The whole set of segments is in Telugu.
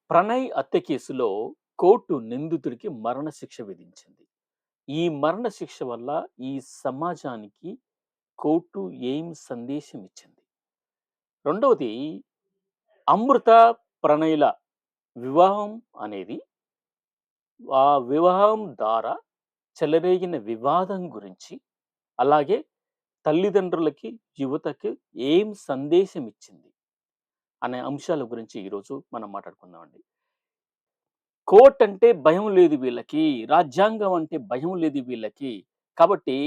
ప్రణయ్ హత్య కేసులో కోర్టు నిందితుడికి మరణశిక్ష విధించింది. ఈ మరణశిక్ష వల్ల ఈ సమాజానికి కోర్టు ఏం సందేశం ఇచ్చింది? రెండవది, అమృత, ప్రణయ్‌ల వివాహం అనేది ఆ వివాహం ద్వారా చెలరేగిన వివాదం గురించి, అలాగే తల్లిదండ్రులకి, యువతకి ఏం సందేశం ఇచ్చింది అనే అంశాల గురించి ఈరోజు మనం మాట్లాడుకుందామండి. కోర్ట్ అంటే భయం లేదు వీళ్ళకి. రాజ్యాంగం అంటే భయం లేదు వీళ్ళకి. కాబట్టి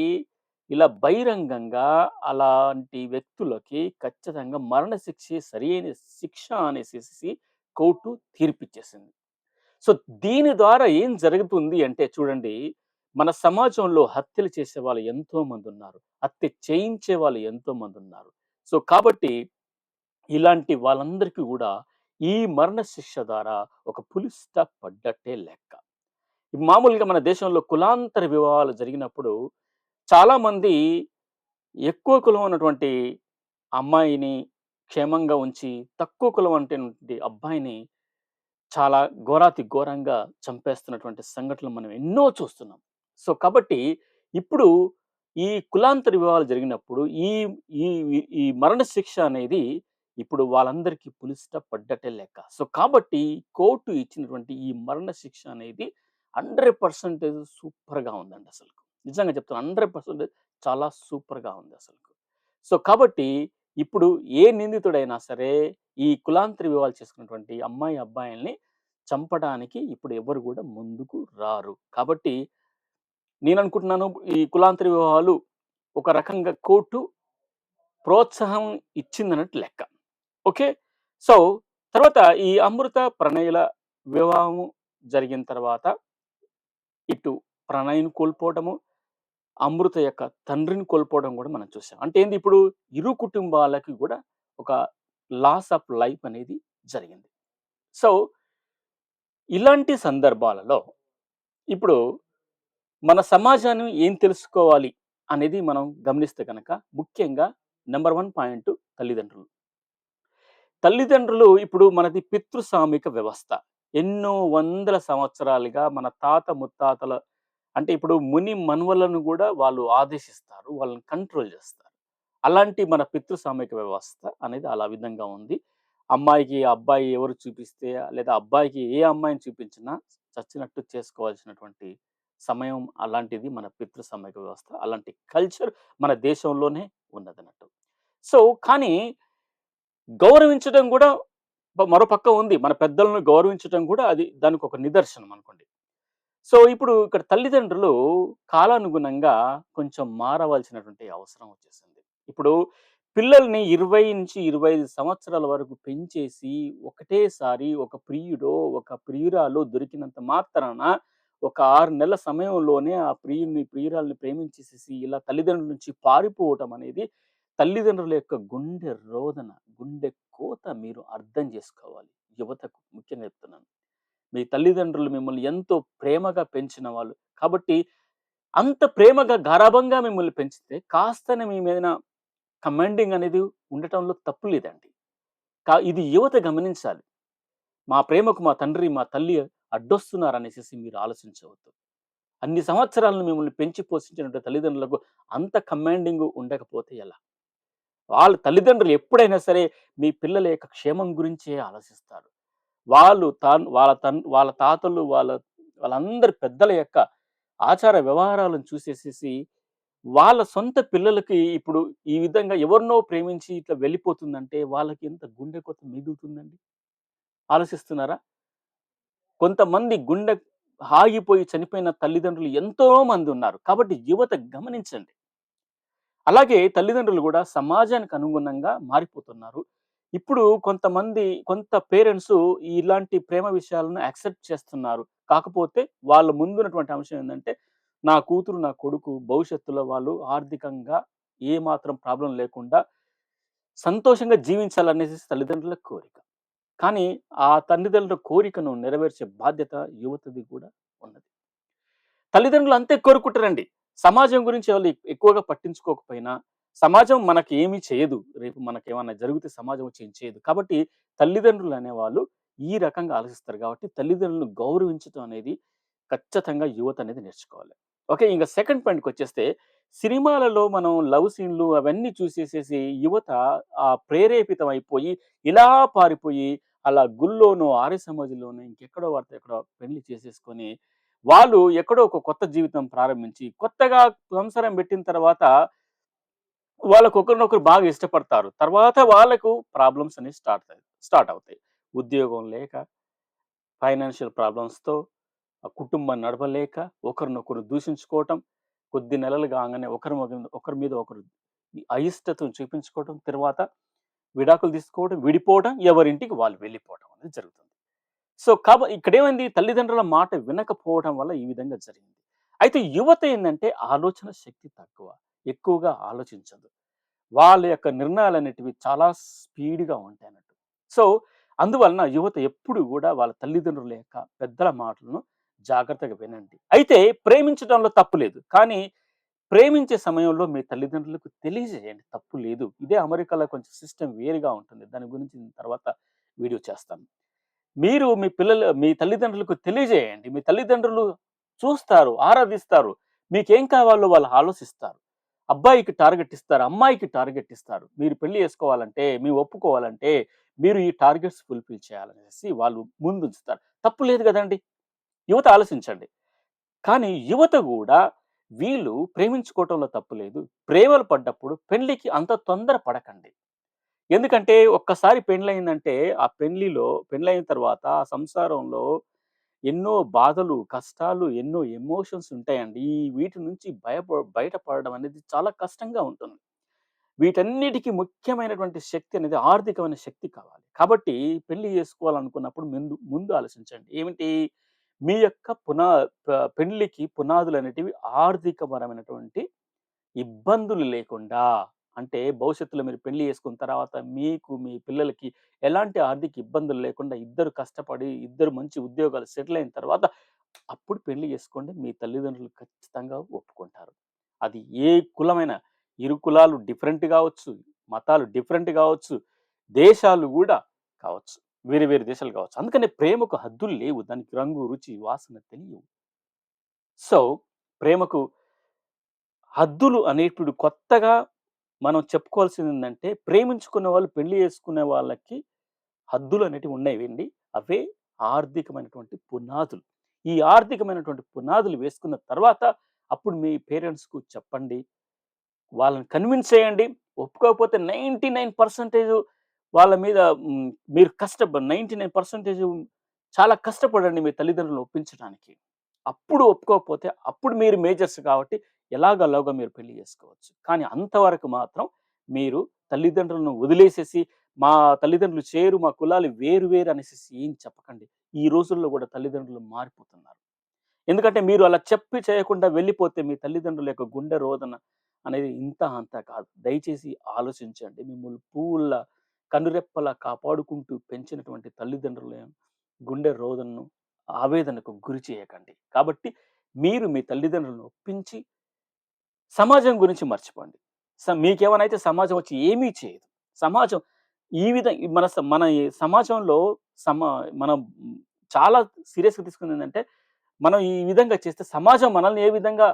ఇలా బహిరంగంగా అలాంటి వ్యక్తులకి ఖచ్చితంగా మరణశిక్షే సరియైన శిక్ష అనేసేసి కోర్టు తీర్పిచ్చేసింది. సో, దీని ద్వారా ఏం జరుగుతుంది అంటే చూడండి, మన సమాజంలో హత్యలు చేసేవాళ్ళు ఎంతోమందున్నారు. హత్య చేయించే వాళ్ళు ఎంతోమందున్నారు. సో, కాబట్టి ఇలాంటి వాళ్ళందరికీ గూడా ఈ మరణ శిక్ష ద్వారా ఒక ఫుల్ స్టాప్ పడ్డట్టే లెక్క. మామూలుగా మన దేశంలో కులాంతర వివాహాలు జరిగినప్పుడు చాలామంది ఎక్కువ కులం ఉన్నటువంటి అమ్మాయిని క్షేమంగా ఉంచి, తక్కువ కులం అంటేటువంటి అబ్బాయిని చాలా ఘోరాతి ఘోరంగా చంపేస్తున్నటువంటి సంఘటనలు మనం ఎన్నో చూస్తున్నాం. సో, కాబట్టి ఇప్పుడు ఈ కులాంతర వివాహాలు జరిగినప్పుడు ఈ ఈ ఈ మరణ శిక్ష అనేది ఇప్పుడు వాళ్ళందరికీ పులి స్టాప్ పడ్డట్టే లెక్క. సో, కాబట్టి కోర్టు ఇచ్చినటువంటి ఈ మరణ శిక్ష అనేది 100% సూపర్‌గా ఉందండి అసలుకు. నిజంగా చెప్తున్నా, 100% చాలా సూపర్‌గా ఉంది అసలుకు. సో, కాబట్టి ఇప్పుడు ఏ నిందితుడైనా సరే ఈ కులాంతర వివాహాలు చేసుకున్నటువంటి అమ్మాయి, అబ్బాయిల్ని చంపడానికి ఇప్పుడు ఎవరు గూడా ముందుకు రారు. కాబట్టి నేననుకుంటున్నాను ఈ కులాంతర వివాహాలు ఒక రకంగా కోర్టు ప్రోత్సాహం ఇచ్చిందన్నట్టు లెక్క. ఓకే. సో, తర్వాత ఈ అమృత, ప్రణయ్‌ల వివాహము జరిగిన తర్వాత ఇటు ప్రణయ్‌ని కోల్పోవడము, అమృత యొక్క తండ్రిని కోల్పోవడం గూడా మనం చూసాం. అంటే ఏంది, ఇప్పుడు ఇరు కుటుంబాలకి గూడా ఒక లాస్ ఆఫ్ లైఫ్ అనేది జరిగింది. సో, ఇలాంటి సందర్భాలలో ఇప్పుడు మన సమాజాన్ని ఏం తెలుసుకోవాలి అనేది మనం గమనిస్తే గనక ముఖ్యంగా నంబర్ 1 పాయింట్ తల్లిదండ్రులు. తల్లిదండ్రులు ఇప్పుడు మనది పితృస్వామిక వ్యవస్థ. ఎన్నో వందల సంవత్సరాలుగా మన తాత ముత్తాతల అంటే ఇప్పుడు ముని మనువలను గూడా వాళ్ళు ఆదేశిస్తారు. వాళ్ళని కంట్రోల్ జేస్తారు. అలాంటి మన పితృస్వామిక వ్యవస్థ అనేది అలా విధంగా ఉంది. అమ్మాయికి అబ్బాయి ఎవరు చూపిస్తే లేదా అబ్బాయికి ఏ అమ్మాయిని చూపించినా చచ్చినట్టు చేసుకోవాల్సినటువంటి సమయం అలాంటిది మన పితృస్వామిక వ్యవస్థ. అలాంటి కల్చర్ మన దేశంలోనే ఉన్నదన్నట్టు. సో, కానీ గౌరవించడం గూడా మరో పక్క ఉంది. మన పెద్దలను గౌరవించటం గూడా అది దానికొక నిదర్శనం అనుకోండి. సో, ఇప్పుడు ఇక్కడ తల్లిదండ్రులు కాలానుగుణంగా కొంచెం మారవలసినటువంటి అవసరం వచ్చేసింది. ఇప్పుడు పిల్లల్ని 20-25 సంవత్సరాల వరకు పెంచేసి ఒకటేసారి ఒక ప్రియుడో, ఒక ప్రియురాలో దొరికినంత మాత్రాన ఒక 6 నెలల సమయంలోనే ఆ ప్రియుడిని, ప్రియురాలిని ప్రేమించేసేసి ఇలా తల్లిదండ్రుల నుంచి పారిపోవటం అనేది తల్లిదండ్రుల యొక్క గుండె రోదన, గుండె కోత మీరు అర్థం చేసుకోవాలి. యువతకు ముఖ్యంగా చెప్తున్నాను. మీ తల్లిదండ్రులు మిమ్మల్ని ఎంతో ప్రేమగా పెంచిన వాళ్ళు. కాబట్టి అంత ప్రేమగా, గారాబంగా మిమ్మల్ని పెంచితే కాస్తనే మీ మీదన కమాండింగ్ అనేది ఉండటంలో తప్పు లేదండి. ఇది యువత గమనించాలి. మా ప్రేమకు మా తండ్రి, మా తల్లి అడ్డొస్తున్నారనేసేసి మీరు ఆలోచించవద్దు. అన్ని సంవత్సరాలను మిమ్మల్ని పెంచి పోషించినటువంటి తల్లిదండ్రులకు అంత కమాండింగ్ ఉండకపోతే ఎలా? వాళ్ళ తల్లిదండ్రులు ఎప్పుడైనా సరే మీ పిల్లల యొక్క క్షేమం గురించే ఆలోచిస్తారు. వాళ్ళు వాళ్ళ తాతలు వాళ్ళందరి పెద్దల యొక్క ఆచార వ్యవహారాలను చూసేసేసి వాళ్ళ సొంత పిల్లలకి ఇప్పుడు ఈ విధంగా ఎవరినో ప్రేమించి ఇట్లా వెళ్ళిపోతుందంటే వాళ్ళకి ఎంత గుండె కోత మిగులుతుందండి. ఆలోచిస్తున్నారా? కొంతమంది గుండె ఆగిపోయి చనిపోయిన తల్లిదండ్రులు ఎంతో మంది ఉన్నారు. కాబట్టి యువత గమనించండి. అలాగే తల్లిదండ్రులు గూడా సమాజానికి అనుగుణంగా మారిపోతున్నారు. ఇప్పుడు కొంత పేరెంట్సు ఇలాంటి ప్రేమ విషయాలను యాక్సెప్ట్ చేస్తున్నారు. కాకపోతే వాళ్ళ ముందున్నటువంటి అంశం ఏందంటే, నా కూతురు, నా కొడుకు భవిష్యత్తులో వాళ్ళు ఆర్థికంగా ఏ మాత్రం ప్రాబ్లమ్ లేకుండా సంతోషంగా జీవించాలనేసి తల్లిదండ్రుల కోరిక. కానీ ఆ తల్లిదండ్రుల కోరికను నెరవేర్చే బాధ్యత యువతది కూడా ఉన్నది. తల్లిదండ్రులు అంతే కోరుకుంటారండి. సమాజం గురించి వాళ్ళు ఎక్కువగా పట్టించుకోకపోయినా, సమాజం మనకి ఏమి చేయదు. రేపు మనకేమన్నా జరిగితే సమాజం వచ్చి ఏం చేయదు. కాబట్టి తల్లిదండ్రులు అనేవాళ్ళు ఈ రకంగా ఆలోచిస్తారు కాబట్టి తల్లిదండ్రులను గౌరవించటం అనేది ఖచ్చితంగా యువత అనేది నేర్చుకోవాలి. ఓకే. ఇంక సెకండ్ పాయింట్‌కొచ్చేస్తే సినిమాలలో మనం లవ్ సీన్‌లు అవన్నీ చూసేసేసి యువత ప్రేరేపితం అయిపోయి ఇలా పారిపోయి అలా గుళ్ళోనో, ఆర్య సమాజ్‌లోనో ఇంకెక్కడో వాడితో ఎక్కడో పెళ్లి చేసేసుకొని వాళ్ళు ఎక్కడో ఒక కొత్త జీవితం ప్రారంభించి కొత్తగా సంసారం పెట్టిన తర్వాత వాళ్ళకి ఒకరినొకరు బాగా ఇష్టపడతారు. తర్వాత వాళ్ళకు ప్రాబ్లమ్స్ అనేవి స్టార్ట్ అవుతాయి. ఉద్యోగం లేక, ఫైనాన్షియల్ ప్రాబ్లమ్స్‌తో, ఆ కుటుంబం నడవలేక, ఒకరినొకరు దూషించుకోవటం, కొద్ది నెలలు కాంగానే ఒకరి మీద ఒకరు ఈ అయిష్టతను చూపించుకోవటం, తర్వాత విడాకులు తీసుకోవడం, విడిపోవడం, ఎవరింటికి వాళ్ళు వెళ్ళిపోవడం అనేది జరుగుతుంది. సో, ఇక్కడేమైంది తల్లిదండ్రుల మాట వినకపోవడం వల్ల ఈ విధంగా జరిగింది. అయితే యువత ఏందంటే ఆలోచన శక్తి తక్కువ. ఎక్కువగా ఆలోచించదు. వాళ్ళ యొక్క నిర్ణయాలనేటివి చాలా స్పీడ్‌గా ఉంటాయన్నట్టు. సో, అందువలన యువత ఎప్పుడు గూడా వాళ్ళ తల్లిదండ్రుల యొక్క పెద్దల మాటలను జాగ్రత్తగా వినండి. అయితే ప్రేమించడంలో తప్పు లేదు. కానీ ప్రేమించే సమయంలో మీ తల్లిదండ్రులకు తెలియజేయండి తప్పు లేదు. ఇదే అమెరికాలో కొంచెం సిస్టమ్ వేరుగా ఉంటుంది. దాని గురించి నేను తర్వాత వీడియో చేస్తాను. మీరు మీ తల్లిదండ్రులకు తెలియజేయండి. మీ తల్లిదండ్రులు చూస్తారు, ఆరాధిస్తారు. మీకేం కావాలో వాళ్ళు ఆలోచిస్తారు. అబ్బాయికి టార్గెట్ ఇస్తారు, అమ్మాయికి టార్గెట్ ఇస్తారు. మీరు పెళ్లి చేసుకోవాలంటే, మీరు ఒప్పుకోవాలంటే, మీరు ఈ టార్గెట్స్ ఫుల్‌ఫిల్ చేయాలనేసి వాళ్ళు ముందుంచుతారు. తప్పు లేదు గదండీ! యువత ఆలోచించండి. కానీ యువత గూడా వీళ్ళు ప్రేమించుకోవటంలో తప్పు లేదు. ప్రేమలో పడ్డప్పుడు పెళ్లికి అంత తొందర పడకండి. ఎందుకంటే ఒక్కసారి పెండ్లయిందంటే, ఆ పెండ్లయిన తర్వాత ఆ సంసారంలో ఎన్నో బాధలు, కష్టాలు, ఎన్నో ఎమోషన్స్ ఉంటాయండి. వీటి నుంచి బయటపడడం అనేది చాలా కష్టంగా ఉంటుంది. వీటన్నిటికి ముఖ్యమైనటువంటి శక్తి అనేది ఆర్థికమైన శక్తి కావాలి. కాబట్టి పెళ్లి చేసుకోవాలనుకున్నప్పుడు ముందు ఆలోచించండి. ఏమిటి? మీ యొక్క పెళ్లికి పునాదులనేటివి ఆర్థికపరమైనటువంటి ఇబ్బందులు లేకుండా అంటే భవిష్యత్తులో మీరు పెళ్లి చేసుకున్న తర్వాత మీకు, మీ పిల్లలకి ఎలాంటి ఆర్థిక ఇబ్బందులు లేకుండా ఇద్దరు కష్టపడి, ఇద్దరు మంచి ఉద్యోగాలు సెటిల్ అయిన తర్వాత అప్పుడు పెళ్లి చేసుకోండి. మీ తల్లిదండ్రులు ఖచ్చితంగా ఒప్పుకుంటారు. అది ఏ కులమైనా, ఇరు కులాలు డిఫరెంట్ గావచ్చు, మతాలు డిఫరెంట్ గావచ్చు, దేశాలు గూడా కావచ్చు. వేరే వేరే దేశాలు కావచ్చు. అందుకనే ప్రేమకు హద్దులు లేవు. దానికి రంగు, రుచి, వాసన తెలియవు. సో, ప్రేమకు హద్దులు అనేటివి కొత్తగా మనం చెప్పుకోవాల్సిందేందంటే, ప్రేమించుకున్న వాళ్ళు పెళ్లి చేసుకునే వాళ్ళకి హద్దులనేటివి ఉన్నాయండి. అవే ఆర్థికమైనటువంటి పునాదులు. ఈ ఆర్థికమైనటువంటి పునాదులు వేసుకున్న తర్వాత, అప్పుడు మీ పేరెంట్స్‌కు చెప్పండి. వాళ్ళని కన్విన్స్ చేయండి. ఒప్పుకోకపోతే 99% వాళ్ళ మీద మీరు 99% చాలా కష్టపడండి మీ తల్లిదండ్రులను ఒప్పించడానికి. అప్పుడు ఒప్పుకోకపోతే అప్పుడు మీరు మేజర్స్ కాబట్టి ఎలాగోలాగా మీరు పెళ్లి చేసుకోవచ్చు. కానీ అంతవరకు మాత్రం మీరు తల్లిదండ్రులను వదిలేసేసి, మా తల్లిదండ్రులు చేరు, మా కులాలు వేరు వేరు అనేసేసి ఏం చెప్పకండి. ఈ రోజుల్లో కూడా తల్లిదండ్రులు మారిపోతున్నారు. ఎందుకంటే మీరు అలా చెప్పి చేయకుండా వెళ్ళిపోతే మీ తల్లిదండ్రుల యొక్క గుండె రోదన అనేది ఇంత అంత కాదు. దయచేసి ఆలోచించండి. మిమ్మల్ని పువ్వుల్లా, కనురెప్పలా కాపాడుకుంటూ పెంచినటువంటి తల్లిదండ్రుల గుండె రోదనను, ఆవేదనకు గురి చేయకండి. కాబట్టి మీరు మీ తల్లిదండ్రులను ఒప్పించి సమాజం గురించి మర్చిపోండి. మీకేమైనా అయితే సమాజం వచ్చి ఏమీ చేయదు. సమాజం ఈ విధ మన ఈ సమాజంలో సమా మనం చాలా సీరియస్‌గా తీసుకుందేంటంటే, మనం ఈ విధంగా చేస్తే సమాజం మనల్ని ఏ విధంగా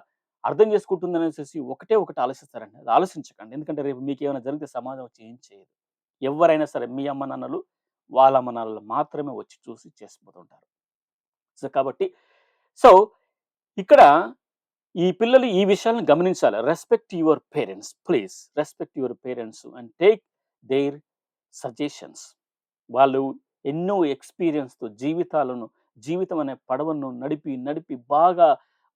అర్థం చేసుకుంటుందనేసేసి ఒకటి ఆలోచిస్తారండి. అది ఆలోచించకండి. ఎందుకంటే రేపు మీకేమైనా జరిగితే సమాజం వచ్చి ఏం చేయదు. ఎవ్వరైనా సరే మీ అమ్మ నాన్నలు, వాళ్ళ అమ్మ నాన్నలు మాత్రమే వచ్చి చూసి చేసిపోతుంటారు. సో, కాబట్టి సో, ఇక్కడ ఈ పిల్లలు ఈ విషయాలను గమనించాలి. Respect your parents. Please respect your parents and take their suggestions. వాళ్ళు ఎన్నో ఎక్స్‌పీరియన్స్‌తో జీవితం అనే పడవను నడిపి, నడిపి బాగా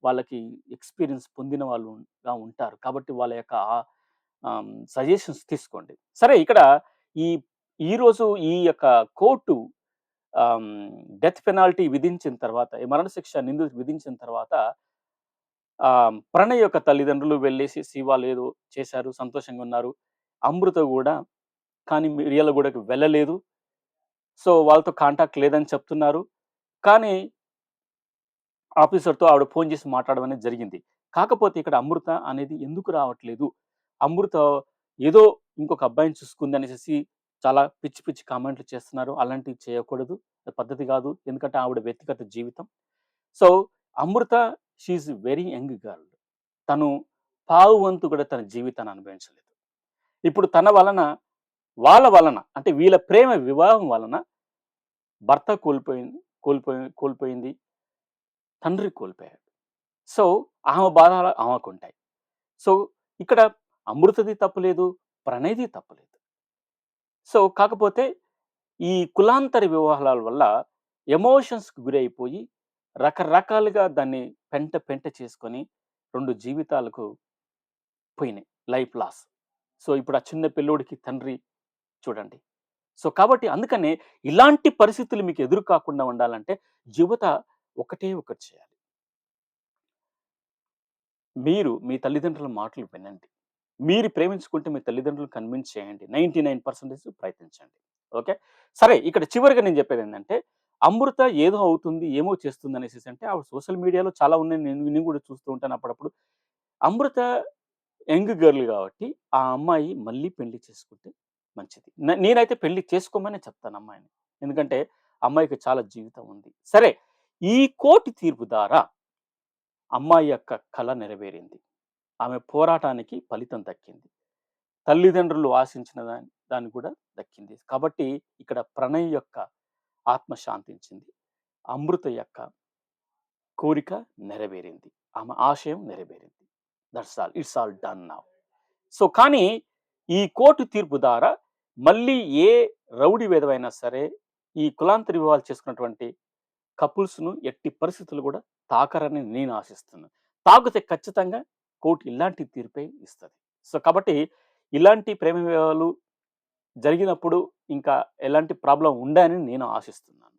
వాళ్ళకి ఎక్స్‌పీరియన్స్ పొందిన వాళ్ళుగా ఉంటారు. కాబట్టి వాళ్ళ యొక్క సజెషన్స్ తీసుకోండి. సరే ఇక్కడ ఈ ఈరోజు ఈ యొక్క కోర్టు డెత్ పెనాల్టీ విధించిన తర్వాత, ఈ మరణశిక్ష నిందితుడికి విధించిన తర్వాత ప్రణయ్ యొక్క తల్లిదండ్రులు వెళ్ళేసేసి వాళ్ళేదో చేశారు, సంతోషంగా ఉన్నారు. అమృత గూడా కానీ మిర్యాలగూడకి వెళ్ళలేదు. సో, వాళ్ళతో కాంటాక్ట్ లేదని చెప్తున్నారు. కానీ ఆఫీసర్‌తో ఆవిడ ఫోను చేసి మాట్లాడడం అనేది జరిగింది. కాకపోతే ఇక్కడ అమృత అనేది ఎందుకు రావట్లేదు? అమృత ఏదో ఇంకొక అబ్బాయిని చూసుకుందనేసేసి చాలా పిచ్చి పిచ్చి కామెంట్లు చేస్తున్నారు. అలాంటివి చేయకూడదు. అది పద్ధతి కాదు. ఎందుకంటే ఆవిడ వ్యక్తిగత జీవితం. So, Amrutha she is very young girl. తను పావు వంతు కూడా తన జీవితాన్ని అనుభవించలేదు. ఇప్పుడు తన వలన, వాళ్ళ వలన అంటే వీళ్ళ ప్రేమ వివాహం వలన భర్త కోల్పోయింది. తండ్రి కోల్పోయాడు. సో, ఆమె బాధలు ఆమెకుంటాయి. సో, ఇక్కడ అమృతది తప్పులేదు, ప్రణయ్‌ది తప్పులేదు. సో, కాకపోతే ఈ కులాంతర వివాహాల వల్ల ఎమోషన్స్‌కి గురైపోయి రకరకాలుగా దాన్ని పెంట పెంట చేసుకొని 2 జీవితాలకు పోయినాయి. Life loss. సో, ఇప్పుడు ఆ చిన్న పిల్లోడికి తండ్రి చూడండి. సో, కాబట్టి అందుకనే ఇలాంటి పరిస్థితులు మీకు ఎదురు కాకుండా ఉండాలంటే యువత ఒకటే ఒకటి చేయాలి. మీరు మీ తల్లిదండ్రుల మాటలు వినండి. మీరు ప్రేమించుకుంటే మీ తల్లిదండ్రులను కన్విన్స్ చేయండి. 99% ప్రయత్నించండి. ఓకే. సరే ఇక్కడ చివరిగా నేను చెప్పేదేంటంటే, అమృత ఏదో అవుతుంది, ఏమో చేస్తుందనేసేసంటే ఆవిడ సోషల్ మీడియాలో చాలా ఉన్నాయి. నేను కూడా చూస్తూ ఉంటాను అప్పుడప్పుడు. అమృత యంగ్ గర్ల్ కాబట్టి, ఆ అమ్మాయి మళ్ళీ పెళ్లి చేసుకుంటే మంచిది. నేనైతే పెళ్లి చేసుకోమనే చెప్తాను అమ్మాయిని. ఎందుకంటే, అమ్మాయికి చాలా జీవితం ఉంది. సరే, ఈ కోర్టు తీర్పు ద్వారా అమ్మాయి యొక్క కల నెరవేరింది. ఆమె పోరాటానికి ఫలితం దక్కింది. తల్లిదండ్రులు ఆశించిన దాన్ని కూడా దక్కింది. కాబట్టి ఇక్కడ ప్రణయ్ యొక్క ఆత్మ శాంతించింది. అమృత యొక్క కోరిక నెరవేరింది. ఆమె ఆశయం నెరవేరింది. That's all. It's all done now. So, కానీ ఈ కోర్టు తీర్పు ద్వారా మళ్ళీ ఏ రౌడీ విధవైనా సరే, ఈ కులాంతర వివాహాలు చేసుకున్నటువంటి కపుల్స్‌ను ఎట్టి పరిస్థితుల్లో కూడా తాకరని నేను ఆశిస్తున్నాను. తాకితే ఖచ్చితంగా కోర్ట్ ఇలాంటి తీర్పే ఇస్తది. సో, కాబట్టి ఇలాంటి ప్రేమ వివాహాలు జరిగినప్పుడు ఇంకా ఎలాంటి ప్రాబ్లమ్ ఉండదని నేను ఆశిస్తున్నాను.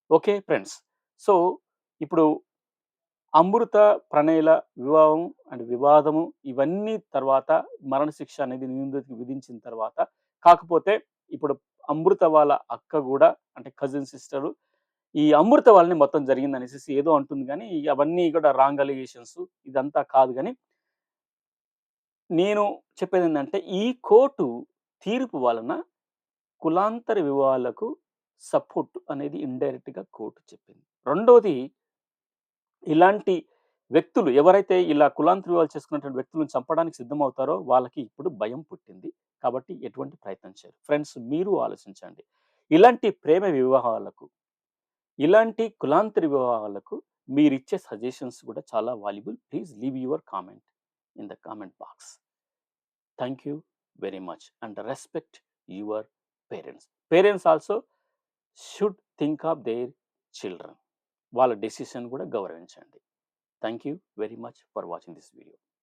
Okay friends. సో, ఇప్పుడు అమృత, ప్రణయ్‌ల వివాహం అండ్ వివాదము ఇవన్నీ తర్వాత మరణశిక్ష అనేది నిందితుడికి విధించిన తర్వాత కాకపోతే ఇప్పుడు అమృత వాళ్ళ అక్క గూడా అంటే కజిన్ సిస్టరు ఈ అమృత వాళ్ళని మొత్తం జరిగిందనేసేసి ఏదో అంటుంది గానీ, అవన్నీ కూడా రాంగ్ అలిగేషన్స్ ఇదంతా కాదు గానీ, నేను చెప్పేదేందంటే, ఈ కోర్టు తీర్పు వలన కులాంతర వివాహాలకు సపోర్ట్ అనేది ఇండైరెక్ట్‌గా కోర్ట్ చెప్పింది. రెండోది ఇలాంటి వ్యక్తులు ఎవరైతే ఇలా కులాంతర వివాహాలు చేసుకున్నటువంటి వ్యక్తులను చంపడానికి సిద్ధమవుతారో వాళ్ళకి ఇప్పుడు భయం పుట్టింది. కాబట్టి ఎటువంటి ప్రయత్నం చేయరు. ఫ్రెండ్స్ మీరు ఆలోచించండి. ఇలాంటి ప్రేమ వివాహాలకు ఇలాంటి కులాంతర వివాహాలకు మీరిచ్చే సజెషన్స్ కూడా చాలా valuable. Please leave your comment in the comment box. Thank you very much and respect your parents. Parents also should think of their children. వాళ్ళ డెసిషన్ కూడా గౌరవించండి. Thank you very much for watching this video.